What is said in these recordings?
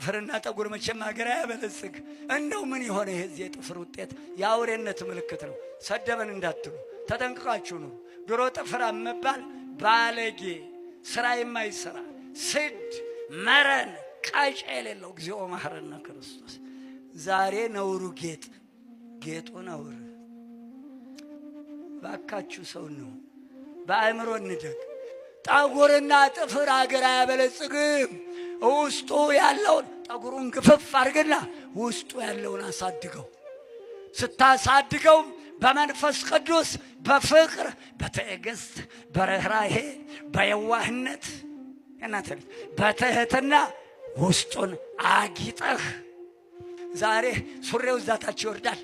ጥፍርና ጠጉር መቼም ሀገር አያበለጽግ። እንደው ምን የሆነ የዚህ የጥፍር ውጤት የአውሬነት ምልክት ነው። ሰደበን እንዳትሉ ተጠንቅቃችሁ ነው። ድሮ ጥፍር መባል ባለጌ፣ ስራ የማይሰራ ስድ፣ መረን፣ ቃጫ የሌለው እግዚኦ መሐረነ ክርስቶስ። ዛሬ ነውሩ ጌጡ ነውር። ባካችሁ ሰው ነው በአእምሮ እንደግ። ጠጉርና ጥፍር ሀገር አያበለጽግም። ውስጡ ያለውን ጠጉሩን ግፍፍ አድርግና ውስጡ ያለውን አሳድገው። ስታሳድገው በመንፈስ ቅዱስ በፍቅር በትዕግስት በርህራሄ በየዋህነት በትህትና ውስጡን አጊጠህ። ዛሬ ሱሬው ዛታች ይወርዳል።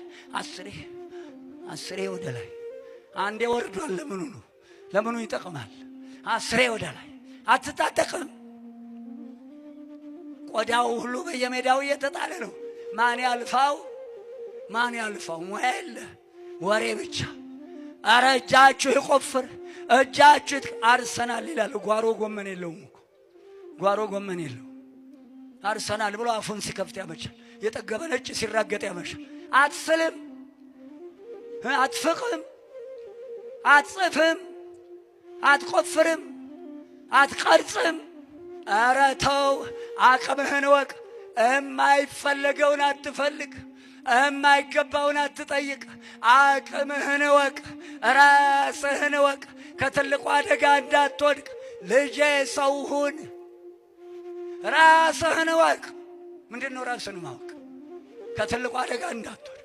አስሬ ወደ ላይ አንዴ ወርዷል። ለምኑ ይጠቅማል? አስሬ ወደ ላይ አትታጠቅም። ቆዳው ሁሉ በየሜዳው እየተጣለ ነው። ማን ያልፋው? ሙያ የለ ወሬ ብቻ። አረ እጃችሁ ይቆፍር፣ እጃችሁ አርሰናል ይላል። ጓሮ ጎመን የለውም እኮ ጓሮ ጎመን የለው። አርሰናል ብሎ አፉን ሲከፍት ያመሻል። የጠገበ ነጭ ሲራገጥ ያመሻል። አትስልም፣ አትፍቅም፣ አትጽፍም፣ አትቆፍርም፣ አትቀርጽም። አረ ተው፣ አቅምህን ወቅ። የማይፈለገውን አትፈልግ፣ የማይገባውን አትጠይቅ። አቅምህን ወቅ፣ ራስህን ወቅ። ከትልቁ አደጋ እንዳትወድቅ ልጄ ሰው ሁን። ራስህን ወቅ። ምንድነው ራስህን ማወቅ? ከትልቁ አደጋ እንዳትወድቅ